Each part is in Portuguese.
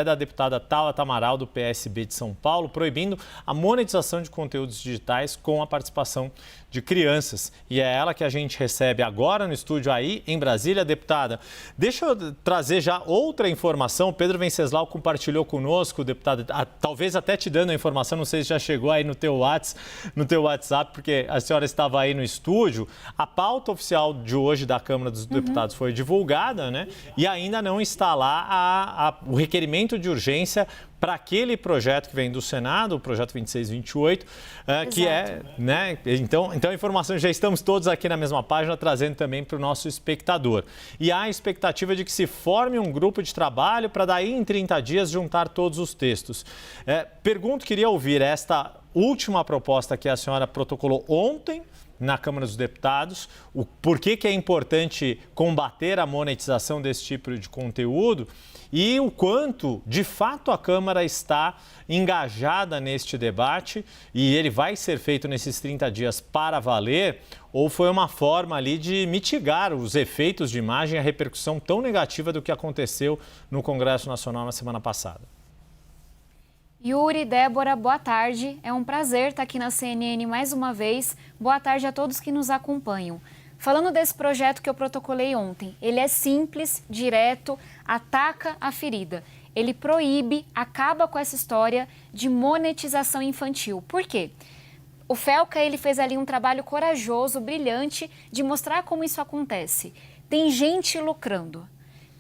da deputada Thalata Amaral, do PSB de São Paulo, proibindo a monetização de conteúdos digitais com a participação de crianças. E é ela que a gente recebe agora no estúdio aí em Brasília. Deputada, deixa eu trazer já outra informação. O Pedro Venceslau compartilhou conosco, deputada, talvez até te dando a informação, não sei se já chegou aí no teu WhatsApp, porque a senhora estava aí no estúdio. A pauta oficial de hoje da Câmara dos Deputados foi divulgada, né? E ainda não está lá o requerimento de urgência para aquele projeto que vem do Senado, o projeto 2628, que é, né? Então a informação, já estamos todos aqui na mesma página, trazendo também para o nosso espectador. E há a expectativa de que se forme um grupo de trabalho para daí em 30 dias juntar todos os textos. Queria ouvir esta última proposta que a senhora protocolou ontem na Câmara dos Deputados, o porquê que é importante combater a monetização desse tipo de conteúdo e o quanto, de fato, a Câmara está engajada neste debate e ele vai ser feito nesses 30 dias para valer, ou foi uma forma ali de mitigar os efeitos de imagem e a repercussão tão negativa do que aconteceu no Congresso Nacional na semana passada. Yuri, Débora, boa tarde. É um prazer estar aqui na CNN mais uma vez. Boa tarde a todos que nos acompanham. Falando desse projeto que eu protocolei ontem, ele é simples, direto, ataca a ferida. Ele proíbe, acaba com essa história de monetização infantil. Por quê? O Felca, ele fez ali um trabalho corajoso, brilhante, de mostrar como isso acontece. Tem gente lucrando.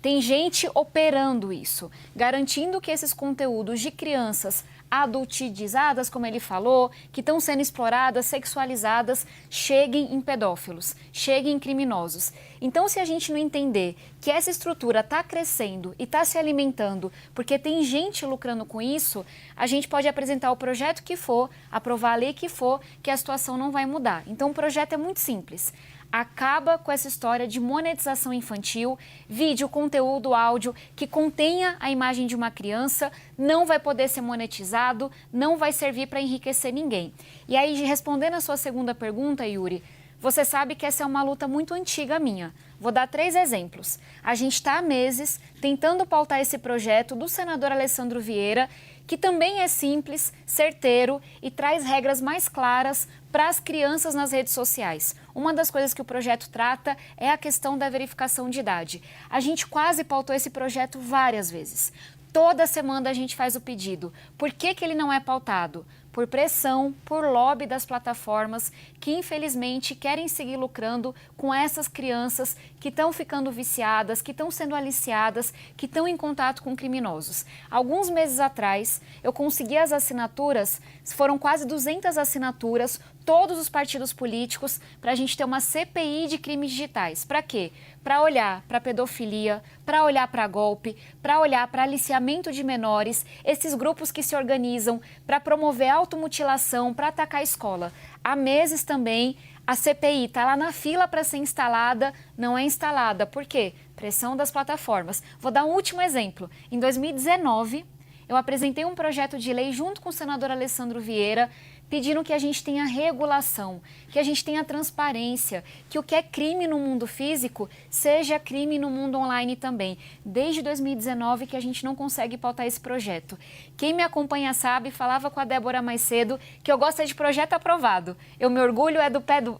Tem gente operando isso, garantindo que esses conteúdos de crianças adultizadas, como ele falou, que estão sendo exploradas, sexualizadas, cheguem em pedófilos, cheguem em criminosos. Então, se a gente não entender que essa estrutura está crescendo e está se alimentando porque tem gente lucrando com isso, a gente pode apresentar o projeto que for, aprovar a lei que for, que a situação não vai mudar. Então, o projeto é muito simples. Acaba com essa história de monetização infantil, vídeo, conteúdo, áudio que contenha a imagem de uma criança, não vai poder ser monetizado, não vai servir para enriquecer ninguém. E aí, respondendo a sua segunda pergunta, Yuri, você sabe que essa é uma luta muito antiga minha. Vou dar 3 exemplos. A gente está há meses tentando pautar esse projeto do senador Alessandro Vieira, que também é simples, certeiro e traz regras mais claras para as crianças nas redes sociais. Uma das coisas que o projeto trata é a questão da verificação de idade. A gente quase pautou esse projeto várias vezes. Toda semana a gente faz o pedido. Por que ele não é pautado? Por pressão, por lobby das plataformas que, infelizmente, querem seguir lucrando com essas crianças que estão ficando viciadas, que estão sendo aliciadas, que estão em contato com criminosos. Alguns meses atrás, eu consegui as assinaturas, foram quase 200 assinaturas, todos os partidos políticos, para a gente ter uma CPI de crimes digitais. Para quê? Para olhar para pedofilia, para olhar para golpe, para olhar para aliciamento de menores, esses grupos que se organizam para promover automutilação, para atacar a escola. Há meses também a CPI está lá na fila para ser instalada, não é instalada. Por quê? Pressão das plataformas. Vou dar um último exemplo. Em 2019, eu apresentei um projeto de lei junto com o senador Alessandro Vieira, pedindo que a gente tenha regulação, que a gente tenha transparência, que o que é crime no mundo físico seja crime no mundo online também. Desde 2019 que a gente não consegue pautar esse projeto. Quem me acompanha sabe, falava com a Débora mais cedo, que eu gosto de projeto aprovado. Eu me orgulho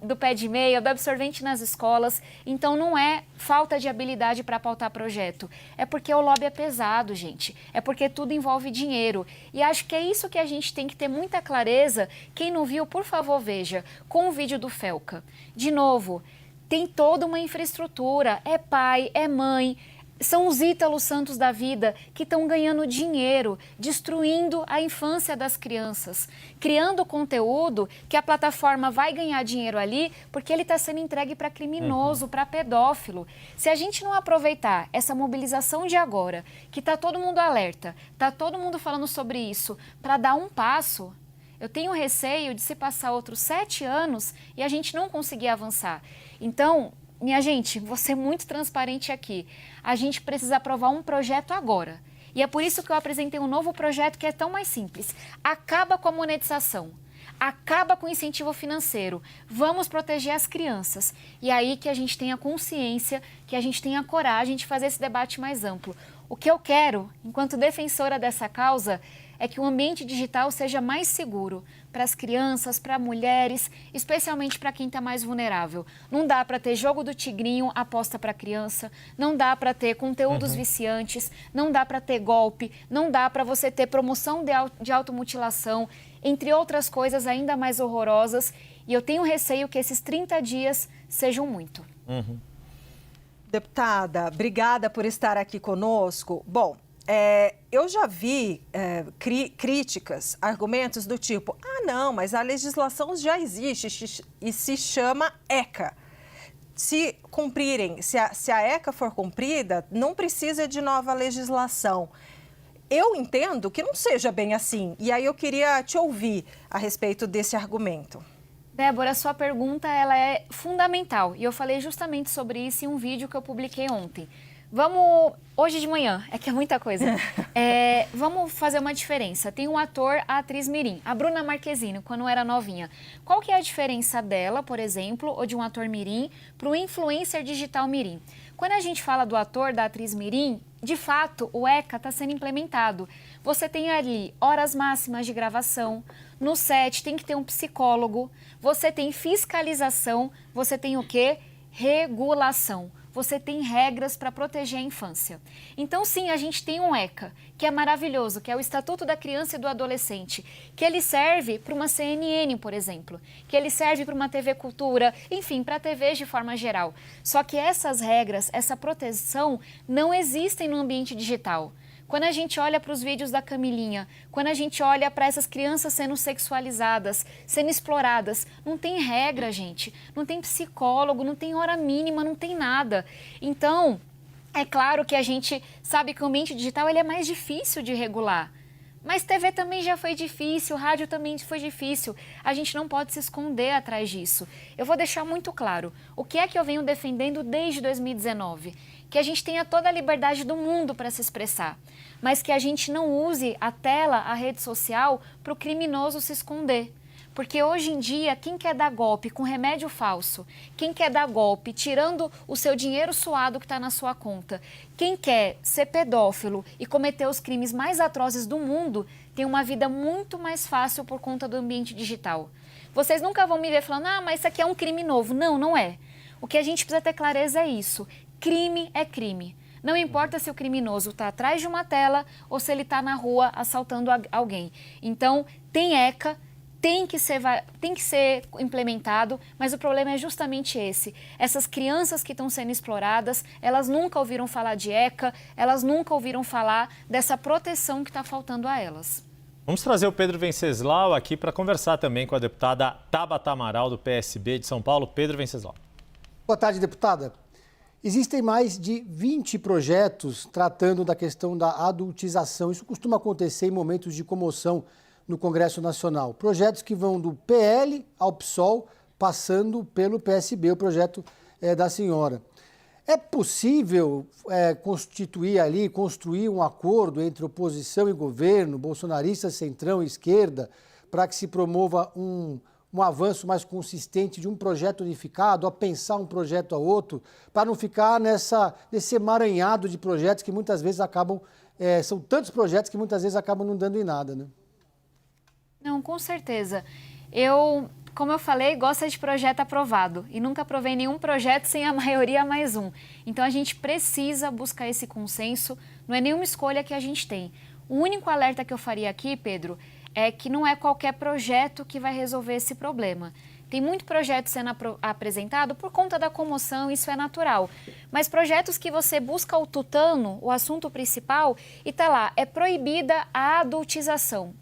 do pé de meia, do absorvente nas escolas, então não é falta de habilidade para pautar projeto. É porque o lobby é pesado, gente. É porque tudo envolve dinheiro. E acho que é isso que a gente tem que ter muita clareza. Quem não viu, por favor, veja, com o vídeo do Felca. De novo, tem toda uma infraestrutura, é pai, é mãe, são os Ítalos Santos da vida que estão ganhando dinheiro, destruindo a infância das crianças, criando conteúdo que a plataforma vai ganhar dinheiro ali porque ele está sendo entregue para criminoso, para pedófilo. Se a gente não aproveitar essa mobilização de agora, que está todo mundo alerta, está todo mundo falando sobre isso, para dar um passo, eu tenho receio de se passar outros 7 anos e a gente não conseguir avançar. Então, minha gente, vou ser muito transparente aqui. A gente precisa aprovar um projeto agora. E é por isso que eu apresentei um novo projeto que é tão mais simples. Acaba com a monetização. Acaba com o incentivo financeiro. Vamos proteger as crianças. E aí que a gente tenha consciência, que a gente tenha coragem de fazer esse debate mais amplo. O que eu quero, enquanto defensora dessa causa, é que o ambiente digital seja mais seguro para as crianças, para mulheres, especialmente para quem está mais vulnerável. Não dá para ter jogo do tigrinho, aposta para criança, não dá para ter conteúdos viciantes, não dá para ter golpe, não dá para você ter promoção de automutilação, entre outras coisas ainda mais horrorosas. E eu tenho receio que esses 30 dias sejam muito. Deputada, obrigada por estar aqui conosco. Bom, eu já vi críticas, argumentos do tipo, não, mas a legislação já existe e se chama ECA. Se a ECA for cumprida, não precisa de nova legislação. Eu entendo que não seja bem assim, e aí eu queria te ouvir a respeito desse argumento. Débora, sua pergunta ela é fundamental, e eu falei justamente sobre isso em um vídeo que eu publiquei ontem. Hoje de manhã, que é muita coisa. Vamos fazer uma diferença. Tem um ator, a atriz mirim, a Bruna Marquezine, quando era novinha. Qual que é a diferença dela, por exemplo, ou de um ator mirim, para um influencer digital mirim? Quando a gente fala do ator, da atriz mirim, de fato, o ECA está sendo implementado. Você tem ali horas máximas de gravação, no set tem que ter um psicólogo, você tem fiscalização, você tem o quê? Regulação. Você tem regras para proteger a infância. Então, sim, a gente tem um ECA, que é maravilhoso, que é o Estatuto da Criança e do Adolescente, que ele serve para uma CNN, por exemplo, que ele serve para uma TV Cultura, enfim, para TVs de forma geral. Só que essas regras, essa proteção, não existem no ambiente digital. Quando a gente olha para os vídeos da Camilinha, quando a gente olha para essas crianças sendo sexualizadas, sendo exploradas, não tem regra, gente. Não tem psicólogo, não tem hora mínima, não tem nada. Então, é claro que a gente sabe que o ambiente digital ele é mais difícil de regular. Mas TV também já foi difícil, rádio também foi difícil. A gente não pode se esconder atrás disso. Eu vou deixar muito claro. O que é que eu venho defendendo desde 2019? Que a gente tenha toda a liberdade do mundo para se expressar, mas que a gente não use a tela, a rede social, para o criminoso se esconder. Porque hoje em dia, quem quer dar golpe com remédio falso, quem quer dar golpe tirando o seu dinheiro suado que está na sua conta, quem quer ser pedófilo e cometer os crimes mais atrozes do mundo, tem uma vida muito mais fácil por conta do ambiente digital. Vocês nunca vão me ver falando, mas isso aqui é um crime novo. Não, não é. O que a gente precisa ter clareza é isso. Crime é crime. Não importa se o criminoso está atrás de uma tela ou se ele está na rua assaltando alguém. Então, tem ECA, tem que ser implementado, mas o problema é justamente esse. Essas crianças que estão sendo exploradas, elas nunca ouviram falar de ECA, elas nunca ouviram falar dessa proteção que está faltando a elas. Vamos trazer o Pedro Venceslau aqui para conversar também com a deputada Tabata Amaral, do PSB de São Paulo. Pedro Venceslau. Boa tarde, deputada. Existem mais de 20 projetos tratando da questão da adultização. Isso costuma acontecer em momentos de comoção no Congresso Nacional. Projetos que vão do PL ao PSOL, passando pelo PSB, o projeto da senhora. É possível construir um acordo entre oposição e governo, bolsonaristas, centrão e esquerda, para que se promova um avanço mais consistente de um projeto unificado, a pensar um projeto a outro, para não ficar nesse emaranhado de projetos que muitas vezes acabam, são tantos projetos que muitas vezes acabam não dando em nada, né? Não, com certeza. Como eu falei, gosto de projeto aprovado e nunca aprovei nenhum projeto sem a maioria mais um. Então a gente precisa buscar esse consenso, não é nenhuma escolha que a gente tem. O único alerta que eu faria aqui, Pedro, é que não é qualquer projeto que vai resolver esse problema. Tem muito projeto sendo apresentado por conta da comoção, isso é natural. Mas projetos que você busca o tutano, o assunto principal, e tá lá, é proibida a adultização.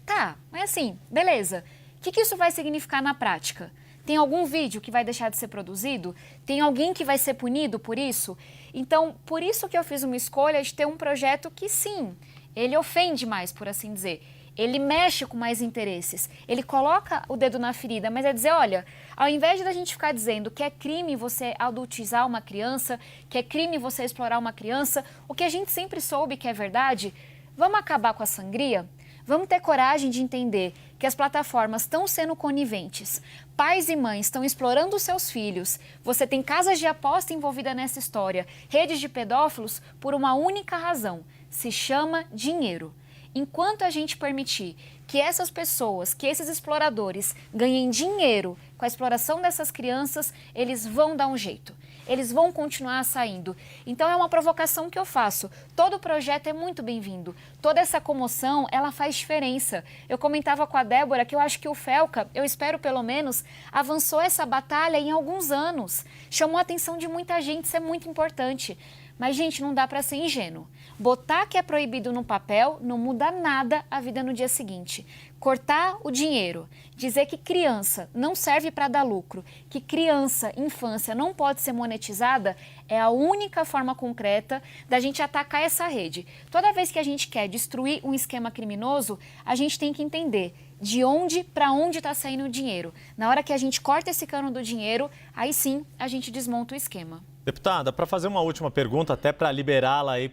Tá, mas assim, beleza. O que isso vai significar na prática? Tem algum vídeo que vai deixar de ser produzido? Tem alguém que vai ser punido por isso? Então, por isso que eu fiz uma escolha de ter um projeto que, sim, ele ofende mais, por assim dizer. Ele mexe com mais interesses, ele coloca o dedo na ferida, mas é dizer, olha, ao invés da gente ficar dizendo que é crime você adultizar uma criança, que é crime você explorar uma criança, o que a gente sempre soube que é verdade, vamos acabar com a sangria? Vamos ter coragem de entender que as plataformas estão sendo coniventes, pais e mães estão explorando os seus filhos, você tem casas de aposta envolvidas nessa história, redes de pedófilos, por uma única razão, se chama dinheiro. Enquanto a gente permitir que essas pessoas, que esses exploradores ganhem dinheiro com a exploração dessas crianças, eles vão dar um jeito. Eles vão continuar saindo. Então é uma provocação que eu faço. Todo projeto é muito bem-vindo. Toda essa comoção, ela faz diferença. Eu comentava com a Débora que eu acho que o Felca, eu espero pelo menos, avançou essa batalha em alguns anos. Chamou a atenção de muita gente, isso é muito importante. Mas, gente, não dá para ser ingênuo. Botar que é proibido no papel não muda nada a vida no dia seguinte. Cortar o dinheiro, dizer que criança não serve para dar lucro, que criança, infância não pode ser monetizada, é a única forma concreta da gente atacar essa rede. Toda vez que a gente quer destruir um esquema criminoso, a gente tem que entender de onde para onde está saindo o dinheiro. Na hora que a gente corta esse cano do dinheiro, aí sim a gente desmonta o esquema. Deputada, para fazer uma última pergunta, até para liberá-la aí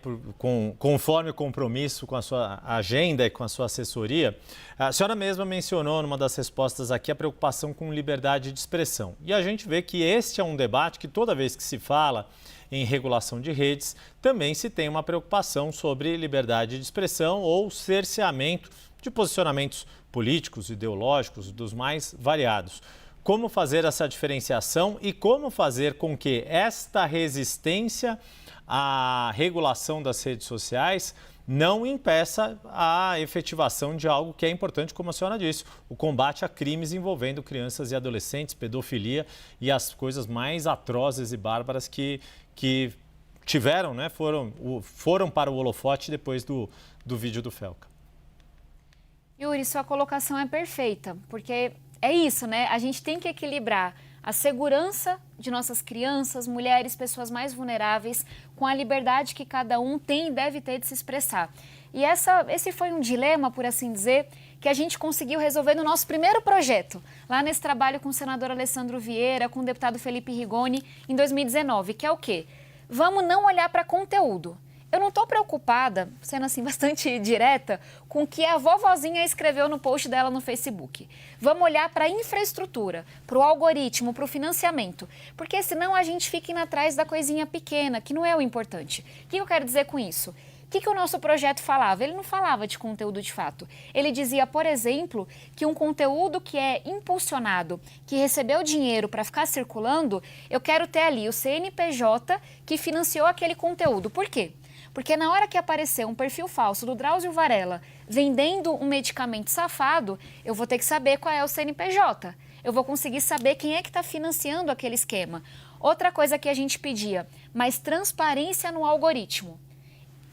conforme o compromisso com a sua agenda e com a sua assessoria, a senhora mesma mencionou numa das respostas aqui a preocupação com liberdade de expressão. E a gente vê que este é um debate que toda vez que se fala em regulação de redes, também se tem uma preocupação sobre liberdade de expressão ou cerceamento de posicionamentos políticos, ideológicos, dos mais variados. Como fazer essa diferenciação e como fazer com que esta resistência à regulação das redes sociais não impeça a efetivação de algo que é importante, como a senhora disse, o combate a crimes envolvendo crianças e adolescentes, pedofilia e as coisas mais atrozes e bárbaras que tiveram, né, foram para o holofote depois do vídeo do Felca. Yuri, sua colocação é perfeita, porque é isso, né? A gente tem que equilibrar a segurança de nossas crianças, mulheres, pessoas mais vulneráveis, com a liberdade que cada um tem e deve ter de se expressar. E esse foi um dilema, por assim dizer, que a gente conseguiu resolver no nosso primeiro projeto, lá nesse trabalho com o senador Alessandro Vieira, com o deputado Felipe Rigoni, em 2019, que é o quê? Vamos não olhar para conteúdo. Eu não estou preocupada, sendo assim bastante direta, com o que a vovozinha escreveu no post dela no Facebook. Vamos olhar para a infraestrutura, para o algoritmo, para o financiamento, porque senão a gente fica indo atrás da coisinha pequena, que não é o importante. O que eu quero dizer com isso? O que o nosso projeto falava? Ele não falava de conteúdo de fato. Ele dizia, por exemplo, que um conteúdo que é impulsionado, que recebeu dinheiro para ficar circulando, eu quero ter ali o CNPJ que financiou aquele conteúdo. Por quê? Porque na hora que aparecer um perfil falso do Drauzio Varela vendendo um medicamento safado, eu vou ter que saber qual é o CNPJ. Eu vou conseguir saber quem é que está financiando aquele esquema. Outra coisa que a gente pedia, mais transparência no algoritmo.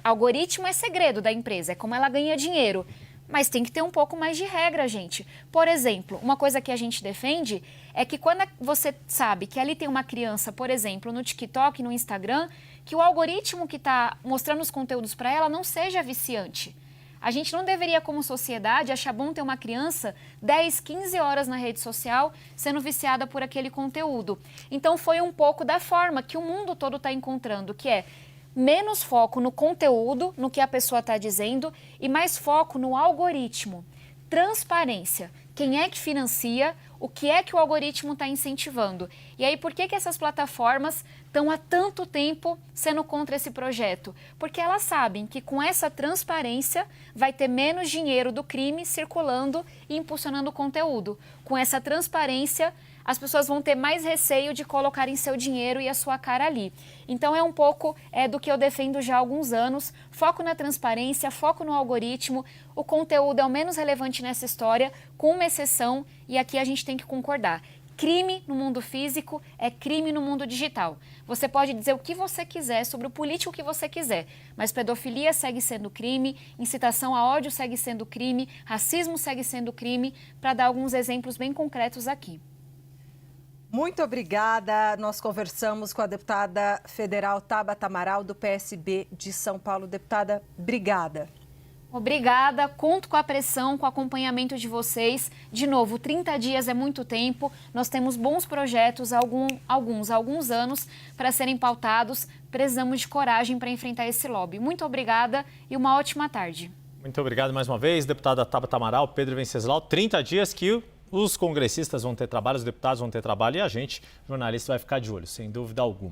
Algoritmo é segredo da empresa, é como ela ganha dinheiro. Mas tem que ter um pouco mais de regra, gente. Por exemplo, uma coisa que a gente defende é que quando você sabe que ali tem uma criança, por exemplo, no TikTok, no Instagram, que o algoritmo que está mostrando os conteúdos para ela não seja viciante. A gente não deveria, como sociedade, achar bom ter uma criança 10, 15 horas na rede social sendo viciada por aquele conteúdo. Então, foi um pouco da forma que o mundo todo está encontrando, que é menos foco no conteúdo, no que a pessoa está dizendo, e mais foco no algoritmo. Transparência. Quem é que financia? O que é que o algoritmo está incentivando? E aí, por que essas plataformas estão há tanto tempo sendo contra esse projeto? Porque elas sabem que com essa transparência vai ter menos dinheiro do crime circulando e impulsionando o conteúdo. Com essa transparência, as pessoas vão ter mais receio de colocarem seu dinheiro e a sua cara ali. Então, é um pouco do que eu defendo já há alguns anos. Foco na transparência, foco no algoritmo. O conteúdo é o menos relevante nessa história, com uma exceção, e aqui a gente tem que concordar. Crime no mundo físico é crime no mundo digital. Você pode dizer o que você quiser sobre o político que você quiser, mas pedofilia segue sendo crime, incitação a ódio segue sendo crime, racismo segue sendo crime, para dar alguns exemplos bem concretos aqui. Muito obrigada. Nós conversamos com a deputada federal Tabata Amaral, do PSB de São Paulo. Deputada, obrigada. Obrigada, conto com a pressão, com o acompanhamento de vocês. De novo, 30 dias é muito tempo, nós temos bons projetos há alguns anos para serem pautados. Precisamos de coragem para enfrentar esse lobby. Muito obrigada e uma ótima tarde. Muito obrigado mais uma vez, deputada Tabata Amaral, Pedro Venceslau. 30 dias que os congressistas vão ter trabalho, os deputados vão ter trabalho e a gente, jornalista, vai ficar de olho, sem dúvida alguma.